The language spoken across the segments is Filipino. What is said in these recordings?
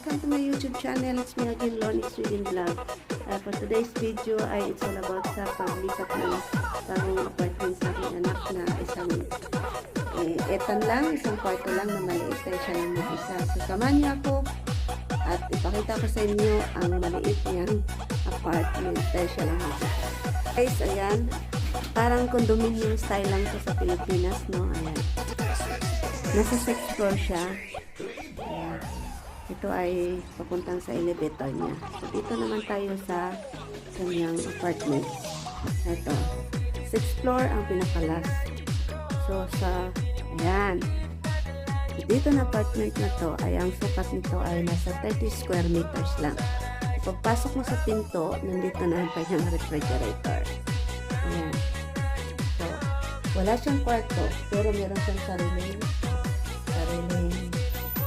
welcome to my YouTube channel. It's me again, Lonnie Sweden Vlog. For today's video ay it's all about sa paglipat ng bagong apartment sa aking anak na isang etan lang, isang kwarto lang na maliit dahil siya lang mag-isa. So samahan niyo ako at ipakita ko sa inyo ang maliit niyang apartment dahil siya lang mag-isa. Guys, ayan, parang condominium style lang to sa Pilipinas, no? Ayan. Nasa 6th floor siya. Ayan. Ito ay papuntang sa elevator niya. So, dito naman tayo sa kanyang apartment. Ito. 6th floor ang pinakalas. So, ayan. Dito na apartment na to, ay ang sukat nito ay nasa 30 square meters lang. Pagpasok mo sa pinto, nandito na ang kanyang refrigerator. Ayan. So, wala siyang kwarto, pero meron siyang sariling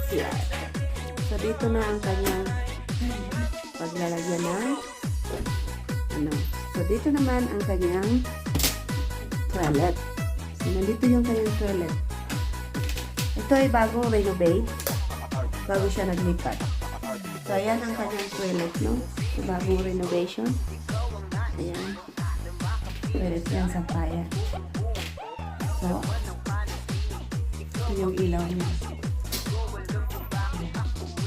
CR. So, dito na ang kanyang paglalagyan ng So, dito naman ang kanyang toilet. So, nandito yung kanyang toilet. Ito ay bagong renovate. Bago siya naglipat. So, ayan ang kanyang toilet, no? So, bagong renovation. Ayan. Toilet yan sa payan. So, ito yung ilaw niya.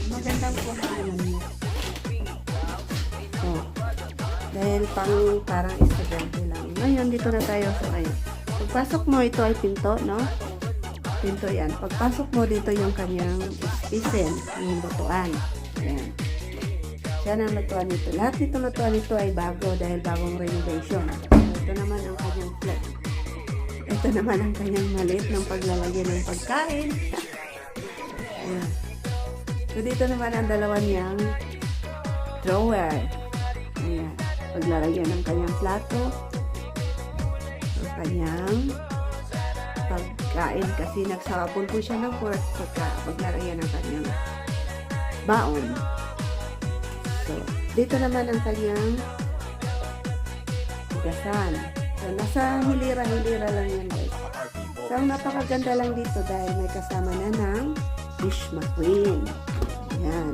Magandang po naman niya. So, dahil parang estudyante lang. Ngayon, dito na tayo sa kayo. Pagpasok mo, ito ay pinto, no? Pinto yan. Pagpasok mo, dito yung kanyang isin, yung lutuan. Ayan. Siya ang lutuan nito. Lahat nito lutuan nito ay bago dahil bagong renovation. Ito naman ang kanyang flat. Ito naman ang kanyang maliit ng paglalagyan ng pagkain. Ayan. So, dito naman ang dalawa niyang drawer. Ayan. Paglalagyan ng kanyang plato. Ang kanyang pagkain kasi nagsapon po siya ng work paglalagyan ng kanyang baon. So, dito naman ang kanyang hugasan. So, nasa hilira-hilira lang yan, guys. So, ang napakaganda lang dito dahil may kasama na ng dish McQueen. Ayan.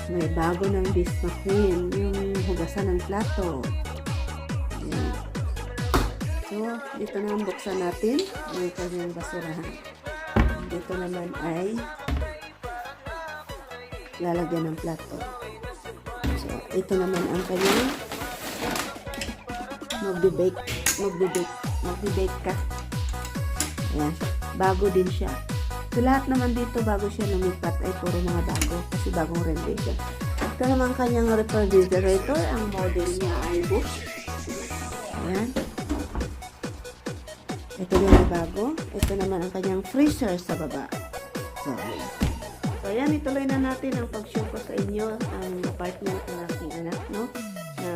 May bago ng dish McQueen. Yung hugasan ng plato. Ayan. So, dito na buksan natin yung kanyang basurahan. Dito naman ay lalagyan ng plato. So, ito naman ang kanyang magbe-bake ka. Ayan. Bago din siya. So, lahat naman dito bago siya lumipat ay puro mga bago kasi bagong renovation. Ito naman kanyang refrigerator. Ang model niya ay Bush. Ayan. Ito din ay bago. Ito naman ang kanyang freezer sa baba. So, ayan. Ituloy na natin ang pag-show ko sa inyo ang apartment ng aking anak, no? Na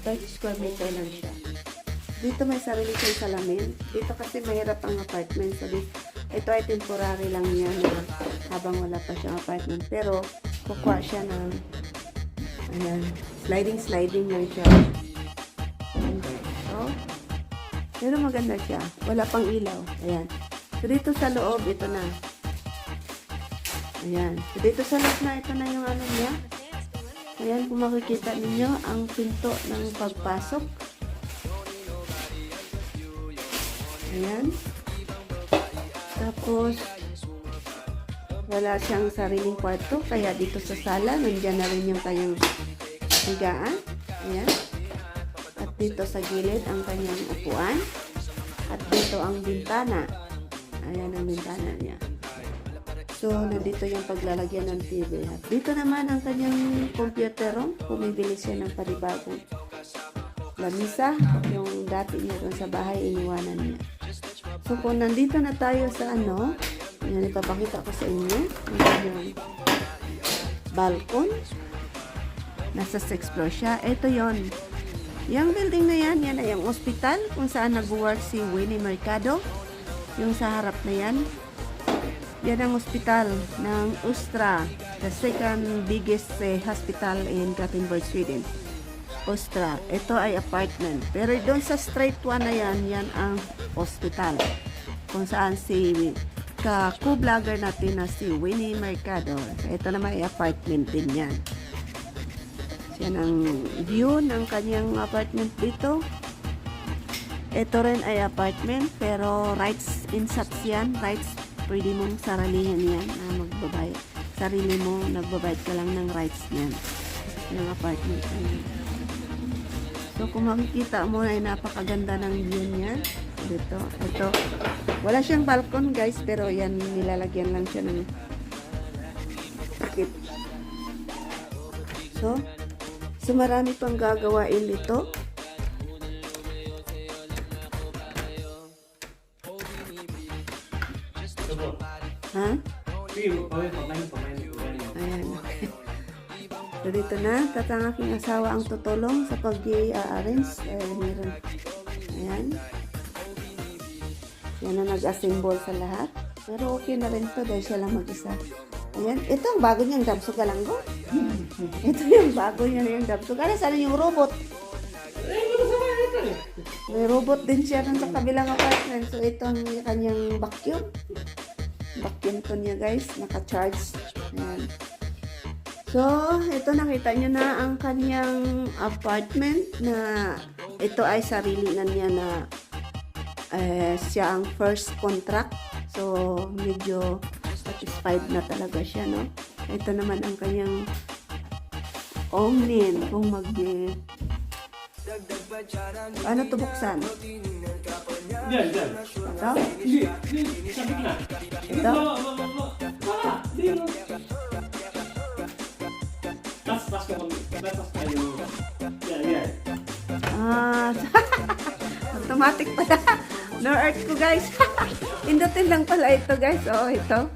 30 square meter lang siya. Dito may sarili siyang salamin. Dito kasi mahirap ang apartment. So, ito ay temporary lang niya na habang wala pa siyang apartment. Pero, kukuha siya ng sliding lang siya. So, pero maganda siya. Wala pang ilaw. Ayan. So, dito sa loob, ito na. Ayan. So, dito sa loob na, ito na yung ano niya. Ayan, kung makikita ninyo, ang pinto ng pagpasok. Ayan. Tapos, wala siyang sariling kwarto. Kaya dito sa sala, nandiyan na rin yung kanyang higaan. Ayan. At dito sa gilid, ang kanyang upuan. At dito ang bintana. Ayan ang bintana niya. So, nandito yung paglalagyan ng TV. At dito naman ang kanyang computer room. Pumibili siya ng panibagong lamisa. Yung dati niya doon sa bahay, iniwanan niya. So, kung nandito na tayo sa yan, ipapakita ko sa inyo. Yung balcony. Nasa 6th floor siya. Ito yon. Yung building na yan ay yung hospital kung saan nag-work si Winnie Mercado. Yung sa harap na yan. Yan ang hospital ng Östra. The second biggest hospital in Gothenburg, Sweden. Östra. Ito ay apartment. Pero doon sa straight one na yan, yan ang hospital. Kung saan si sa co-vlogger natin na si Winnie Mercado. Ito naman ay apartment din yan. Yan ang view ng kanyang apartment dito. Ito rin ay apartment pero rights insats yan. Rights, pwede mong saralihin yan na magbabayad. Sarili mo, nagbabayad ka lang ng rights niyan. Yung apartment niyan. So kung makikita mo ay napakaganda ng view niya. Dito, ito. Wala siyang balcony guys, pero yan nilalagyan lang siya ng takip. So marami pang gagawain dito. Ha? Ayan. So dito na, tatang aking asawa ang tutulong sa pag-i-arrange. Meron. Ayan. Yan na nag-assemble sa lahat. Pero okay na rin to dahil siya lang mag-isa. Ayan. Ito ang bago niyang damsugalanggo. Ito yung bago niyang damsugalanggo. Sana yung robot. May robot din siya dun sa kabilang apartment. So ito ang kanyang vacuum. Vacuum to niya guys. Naka-charge. Ayan. So, ito nakita nyo na ang kanyang apartment na ito ay sarili na niya na siya ang first contract. So, medyo satisfied na talaga siya, no? Ito naman ang kanyang Omnin kung ano to buksan? Diyan. Ito? Sabi na. Ito? Tas kayo. Yan. Automatic pala. No earth ko guys. Pindutin lang pala ito guys. Oh, ito.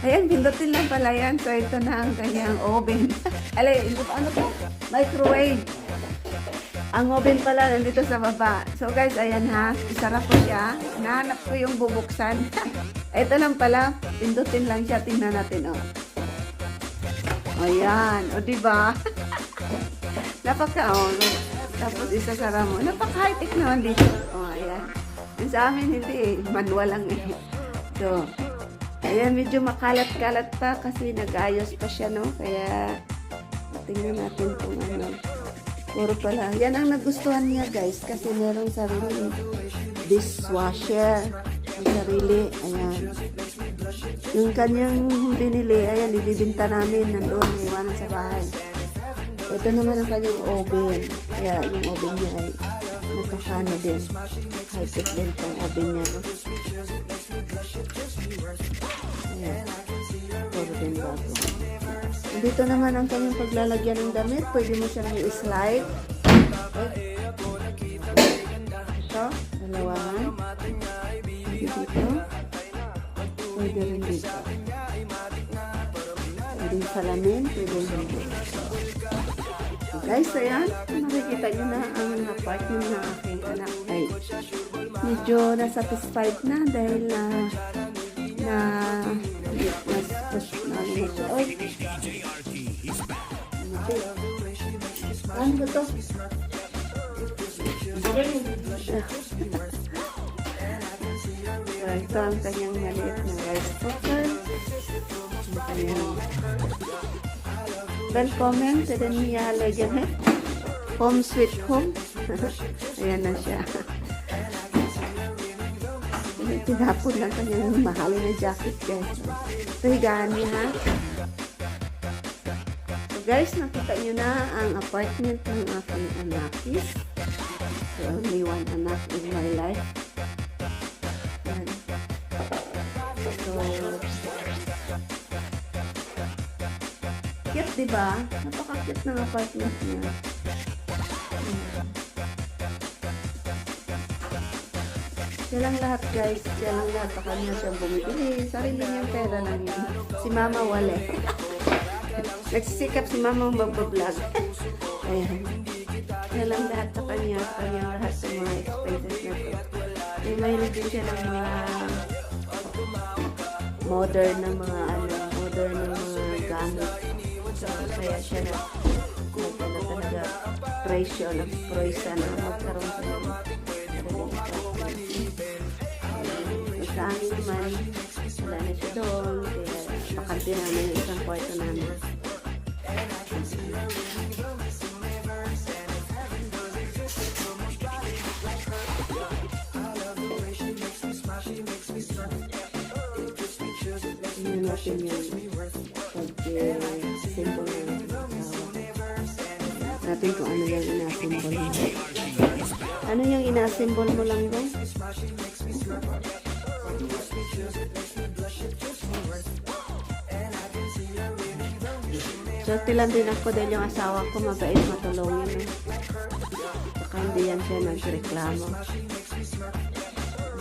Ayan, pindutin lang pala yan. So, ito na ang kanyang oven. Ano to? Microwave. Ang oven pala nandito sa baba. So guys, ayan ha. Isarap ko siya. Nahanap ko yung bubuksan. Ito lang pala. Pindutin lang siya. Tingnan natin, oh. Ayan. O, diba? Tapos isasara mo. Napaka-high-tech naman dito. O, ayan. Yung sa amin, hindi eh. Manual lang eh. So, ayan. Medyo makalat-kalat pa kasi nag-ayos pa siya, no? Kaya, tingnan natin kung ano. Puro pala. Yan ang nagustuhan niya, guys. Kasi merong sarili dishwasher. Ang sarili. Ayan. Yung kanyang binili, ayan, ibibinta namin. Nandoon, iwanan sa bahay. Ito naman ang kanyang oven. Kaya yung oven niya ay nakakano din. High-tech din itong oven niya. No? Ayan. Puro din bago. Dito naman ang kanyang paglalagyan ng damit. Pwede mo siyang i-slide. Ito, dalawahan. Dito. Pwede rin dito. Pwede salamin. Pwede rin dito. So guys, ayan. Makikita nyo na ang apartment ng aking anak. Ay, medyo na-satisfied na dahil ano ba to? Ito ang kanyang maliit na rice cooker. Ang kanyang welcome sa den niya lagyan eh. Home sweet home. Ayan na siya. Tinapon lang kanyang mahal na jacket guys. Ito higaan niya ha. So guys, nakita nyo na ang apartment ng aking anakis. So only one anak in my life. Yan. So cute diba? Napaka-cute ng apartment niya. Siya lang lahat guys, siya lang lahat pa kanya siyang bumibili. Sarili niyang pera lang yun. Si mama wala. Nagsisikap si mama mag-vlog. Ayan. Siya lang lahat sa kanya, kanyang lahat sa mga expenses na to. Mahilig din siya ng mga modern na mga gamit. So, kaya siya talaga presyo, nag-presyo na magkaroon sa mga sa amin naman, wala na siya doon. Kaya bakante namin yung isang kwarto namin. Tingnan natin yung pag-symbol ng asawa. Natin kung ano yung ina-symbol mo. Ano yung ina-symbol mo lang doon? Swerte lang din ako dahil yung asawa ko mabait matulungin. Saka hindi yan siya nagreklamo.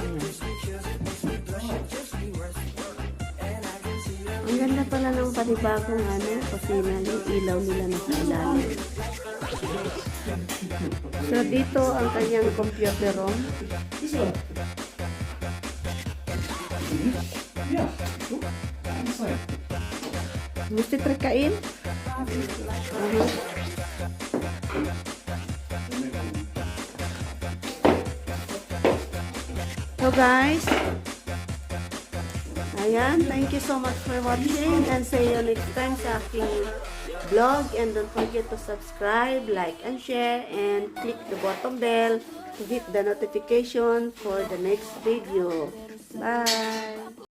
Ayan. Ang ganda pala ng panibagong kusina, yung ilaw nila na sa ilalim. So dito ang kanyang computer room. This one. Yeah. Inside. Gusto trikain? So guys, ayan, thank you so much for watching and see you next time sa aking vlog, and don't forget to subscribe, like and share, and click the bottom bell to hit the notification for the next video. Bye!